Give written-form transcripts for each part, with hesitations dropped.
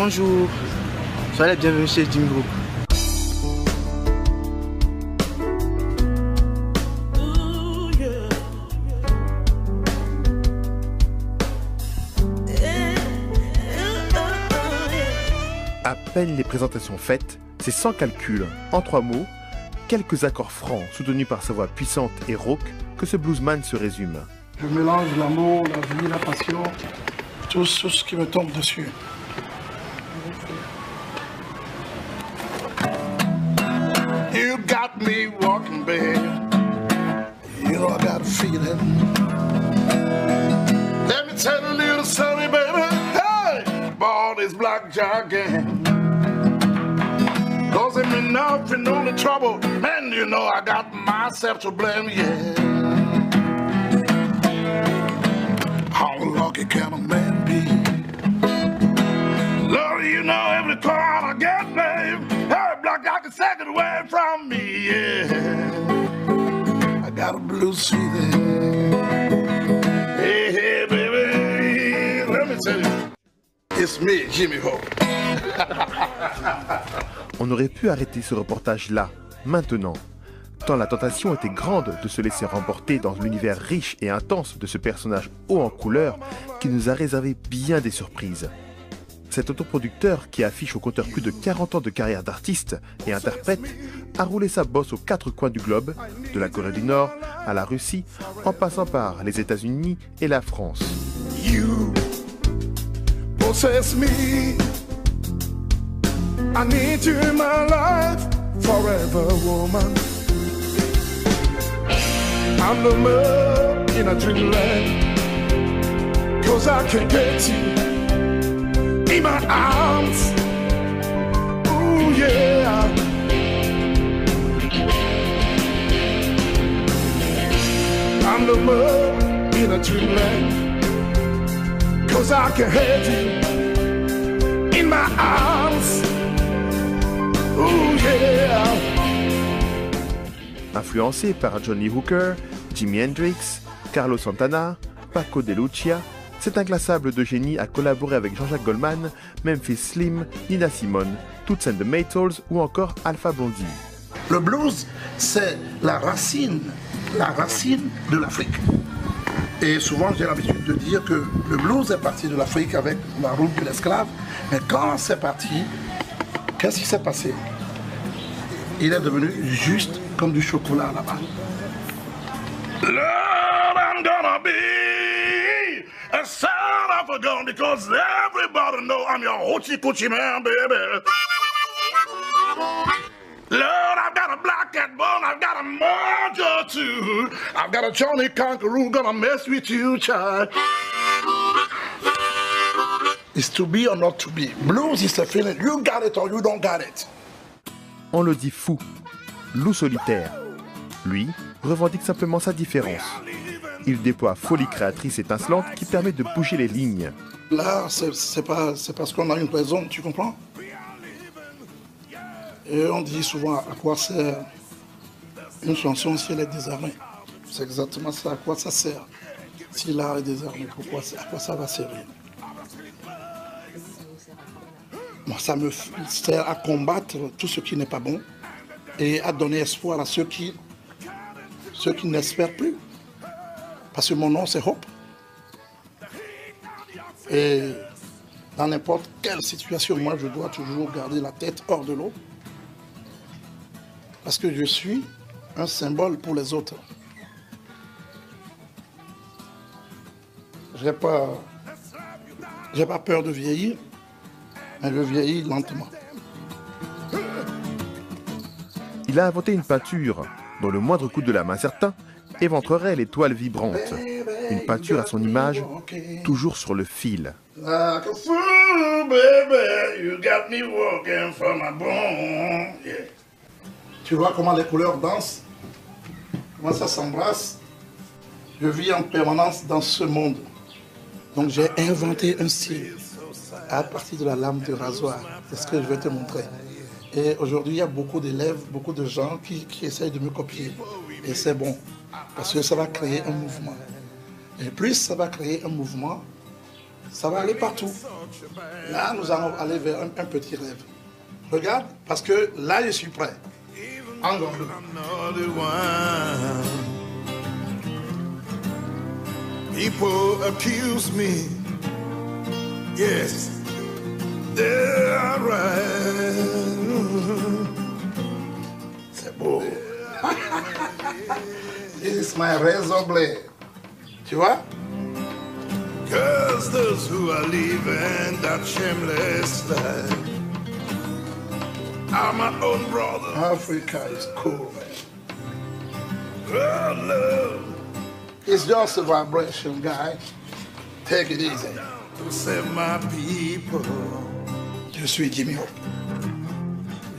Bonjour, soyez les bienvenus chez Jim Group. À peine les présentations faites, c'est sans calcul, en 3 mots, quelques accords francs soutenus par sa voix puissante et rauque que ce bluesman se résume. Je mélange l'amour, la vie, la passion, tout ce qui me tombe dessus. You got me walking, baby. You know I got a feeling. Let me tell you a little story, baby. Hey, bought this blackjack game. Cause I'm enough in all the trouble. Man, you know I got myself to blame, yeah. How lucky can a man be? Lord, you know every call I get, babe. Every blackjack is taken away from me, yeah. I got a blue feeling. Hey, hey, baby, let me tell you. It's me, Jimmy Hope. On aurait pu arrêter ce reportage-là, maintenant, tant la tentation était grande de se laisser remporter dans l'univers riche et intense de ce personnage haut en couleur qui nous a réservé bien des surprises. Cet autoproducteur, qui affiche au compteur plus de 40 ans de carrière d'artiste et interprète, a roulé sa bosse aux 4 coins du globe, de la Corée du Nord à la Russie, en passant par les États-Unis et la France. You possess me. I need you in my life forever, woman. I'm the man in a dreamland, 'cause I can get you in my arms. Ooh, yeah. I'm the man in a dreamland, 'cause I can have you in my arms. Ooh, yeah. Influencé par Johnny Hooker, Jimi Hendrix, Carlos Santana, Paco de Lucia, cet inclassable de génie a collaboré avec Jean-Jacques Goldman, Memphis Slim, Nina Simone, Toots and the Maytals ou encore Alpha Blondy. Le blues, c'est la racine de l'Afrique. Et souvent, j'ai l'habitude de dire que le blues est parti de l'Afrique avec la route de l'esclave. Mais quand c'est parti, qu'est-ce qui s'est passé? Il est devenu juste comme du chocolat là-bas. Lord, I'm gonna be a son of a gun because everybody know I'm your hoochie coochie man, baby. Lord, I've got a black cat bone, I've got a mojo too. I've got a Johnny Conqueror gonna mess with you, child. It's to be or not to be. Blues is a feeling. You got it or you don't got it. On le dit fou, loup solitaire. Lui revendique simplement sa différence. Il déploie folie créatrice étincelante qui permet de bouger les lignes. Là, c'est parce qu'on a une raison, tu comprends? Et on dit souvent à quoi sert une chanson si elle est désarmée. C'est exactement ça, à quoi ça sert. Si l'art est désarmé, à quoi ça va servir? Moi, ça me sert à combattre tout ce qui n'est pas bon et à donner espoir à ceux qui n'espèrent plus. Parce que mon nom, c'est Hope. Et dans n'importe quelle situation, moi, je dois toujours garder la tête hors de l'eau. Parce que je suis un symbole pour les autres. J'ai pas peur de vieillir, mais je vieillis lentement. Il a inventé une peinture dont le moindre coup de la main certain éventrerait les toiles vibrantes. Une peinture à son image, toujours sur le fil. Like a fool, baby, you got me walking from my bone. Yeah. Tu vois comment les couleurs dansent, comment ça s'embrasse. Je vis en permanence dans ce monde. Donc j'ai inventé un style à partir de la lame de rasoir. C'est ce que je vais te montrer. Et aujourd'hui, il y a beaucoup d'élèves, beaucoup de gens qui essayent de me copier. Et c'est bon, parce que ça va créer un mouvement. Et plus ça va créer un mouvement, Ça va aller partout. Là, nous allons aller vers un petit rêve. Regarde, parce que là, je suis prêt. Engendre-le. People accuse me, yes, they're right. C'est beau. It's my razor blade. Tu vois? Cause those who are living that shameless life are my own brothers. Africa is cool, man. Oh, love. It's just a vibration, guy. Take it easy. To save my people. Je suis Jimmy Hope.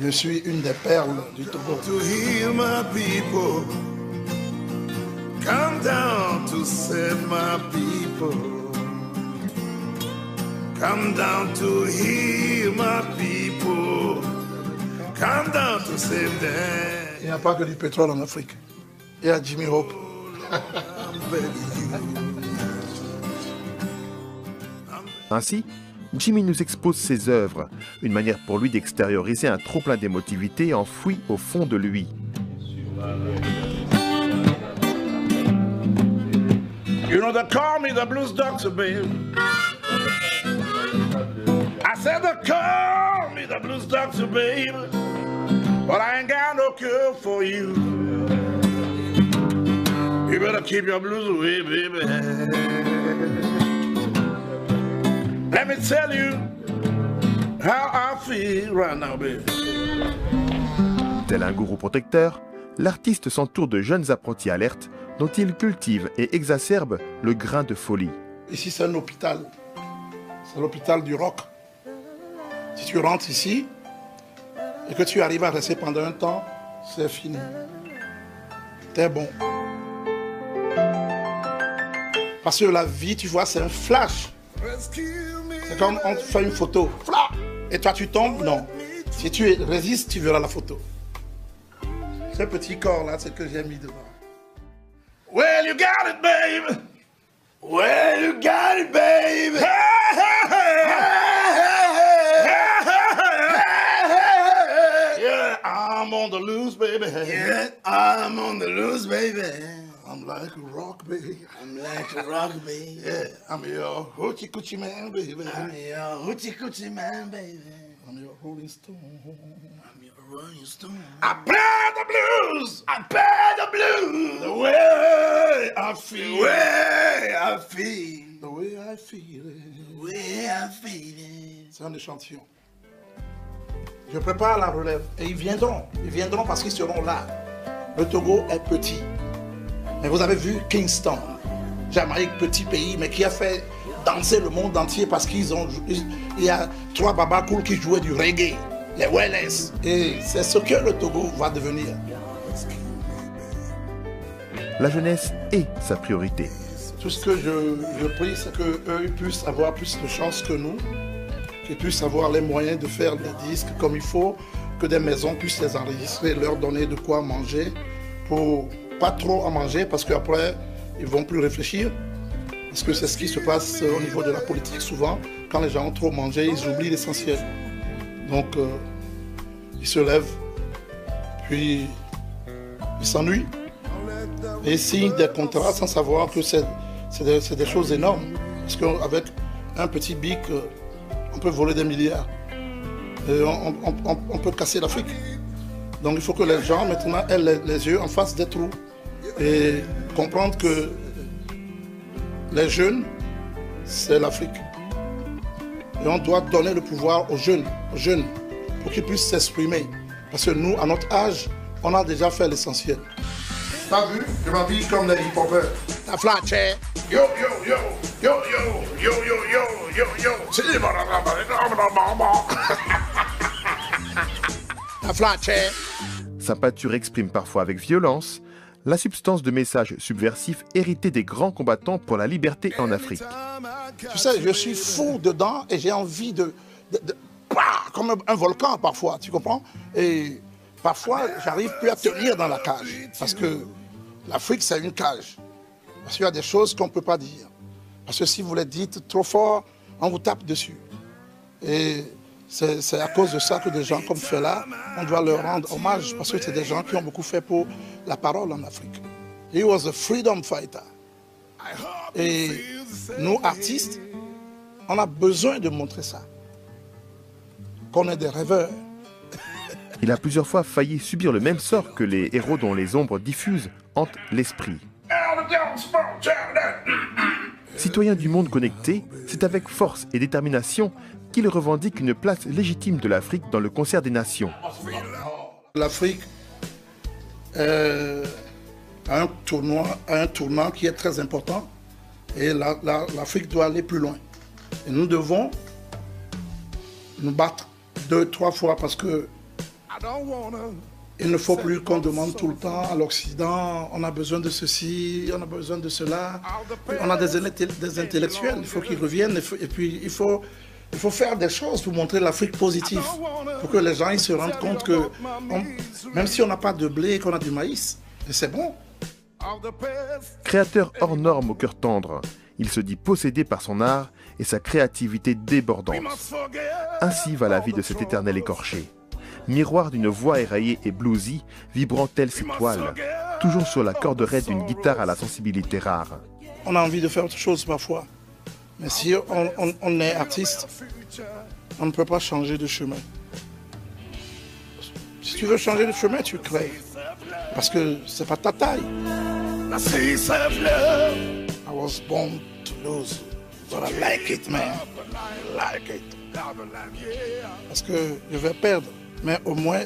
Je suis une des perles du Togo. To heal my people. Come down to save my people. Come down to heal my people. Come down to save them. Il n'y a pas que du pétrole en Afrique. Il y a Jimmy Hope. Ainsi, Jimmy nous expose ses œuvres, une manière pour lui d'extérioriser un trop-plein d'émotivité enfoui au fond de lui. You know they call me the blues doctor, babe. I said they call me the blues doctor, babe. But I ain't got no cure for you. You better keep your blues away, baby. Let me tell you how I feel right now, baby. Tel un gourou protecteur, l'artiste s'entoure de jeunes apprentis alertes dont il cultive et exacerbe le grain de folie. Ici, c'est un hôpital. C'est l'hôpital du rock. Si tu rentres ici et que tu arrives à rester pendant un temps, c'est fini. T'es bon. Parce que la vie, tu vois, c'est un flash. C'est comme on te fait une photo. Et toi, tu tombes? Non. Si tu résistes, tu verras la photo. Ce petit corps-là, c'est ce que j'ai mis devant. Well, you got it, babe. Well, you got it, babe. Yeah, I'm on the loose, baby. Yeah, I'm on the loose, baby. I'm like a rock, baby. I'm like a rock, baby. Yeah, I'm your hoochie coochie man, baby. I'm your hoochie coochie man, baby. I'm your Rolling Stone. I'm your Rolling Stone. I play the blues. I play the blues. The way I feel. The way I feel. The way I feel it. The way I feel it. C'est un échantillon. Je prépare la relève et ils viendront. Ils viendront parce qu'ils seront là. Le Togo est petit. Mais vous avez vu Kingston, Jamaïque, petit pays, mais qui a fait danser le monde entier parce qu'il y a 3 babas cool qui jouaient du reggae, les Wellens. Et c'est ce que le Togo va devenir. La jeunesse est sa priorité. Tout ce que je prie, c'est qu'eux puissent avoir plus de chance que nous, qu'ils puissent avoir les moyens de faire des disques comme il faut, que des maisons puissent les enregistrer, leur donner de quoi manger, pour pas trop à manger, parce qu'après, ils vont plus réfléchir. Parce que c'est ce qui se passe au niveau de la politique souvent. Quand les gens ont trop mangé, ils oublient l'essentiel. Donc, ils se lèvent, puis ils s'ennuient. Et ils signent des contrats sans savoir que c'est des choses énormes. Parce qu'avec un petit bic, on peut voler des milliards. Et on peut casser l'Afrique. Donc il faut que les gens maintenant aient les yeux en face des trous et comprendre que les jeunes, c'est l'Afrique. Et on doit donner le pouvoir aux jeunes pour qu'ils puissent s'exprimer. Parce que nous, à notre âge, on a déjà fait l'essentiel. T'as vu? Je m'habille comme les hip-hopers. La flash, hein? Yo, yo, yo, yo, yo, yo, yo, yo, yo, yo. La flash, hein? Sa peinture exprime parfois avec violence la substance de messages subversifs hérités des grands combattants pour la liberté en Afrique. Tu sais, je suis fou dedans et j'ai envie de comme un volcan parfois, tu comprends? Et parfois, j'arrive plus à tenir dans la cage parce que l'Afrique, c'est une cage. Parce qu'il y a des choses qu'on ne peut pas dire. Parce que si vous le dites trop fort, on vous tape dessus. Et c'est à cause de ça que des gens comme Fela, on doit leur rendre hommage, parce que c'est des gens qui ont beaucoup fait pour la parole en Afrique. He was a freedom fighter. Et nous, artistes, on a besoin de montrer ça. Qu'on est des rêveurs. Il a plusieurs fois failli subir le même sort que les héros dont les ombres diffuses hantent l'esprit. Citoyen du monde connecté, c'est avec force et détermination qu'il revendique une place légitime de l'Afrique dans le concert des nations. L'Afrique a un tournant qui est très important et l'Afrique doit aller plus loin. Et nous devons nous battre 2-3 fois parce que il ne faut plus qu'on demande tout le temps à l'Occident, on a besoin de ceci, on a besoin de cela. On a des intellectuels, il faut qu'ils reviennent et puis il faut faire des choses pour montrer l'Afrique positive, pour que les gens ils se rendent compte que même si on n'a pas de blé, qu'on a du maïs, c'est bon. Créateur hors norme au cœur tendre, il se dit possédé par son art et sa créativité débordante. Ainsi va la vie de cet éternel écorché. Miroir d'une voix éraillée et bluesy, vibrant telle ses toiles, toujours sur la corde raide d'une guitare à la sensibilité rare. On a envie de faire autre chose parfois, mais si on est artiste, on ne peut pas changer de chemin. Si tu veux changer de chemin, tu crées, parce que c'est pas ta taille. I was born to lose, but I like it, man. I like it. Parce que je vais perdre. Mais au moins,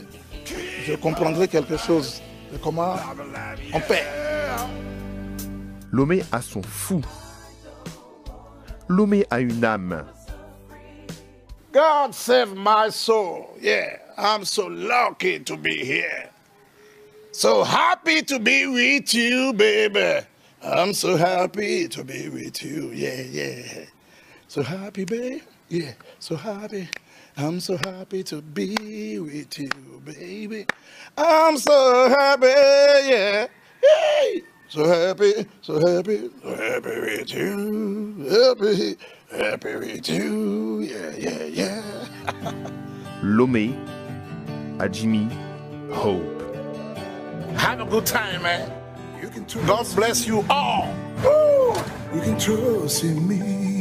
je comprendrai quelque chose de comment on perd. Lomé a son fou. Lomé a une âme. God save my soul. Yeah, I'm so lucky to be here. So happy to be with you, baby. I'm so happy to be with you. Yeah, yeah. So happy, babe. Yeah, so happy. I'm so happy to be with you, baby. I'm so happy, yeah. Hey. So happy, so happy, so happy with you. Happy, happy with you, yeah, yeah, yeah. Lomé à Jimmy Hope. Have a good time, man. God bless you all. Woo. You can trust in me.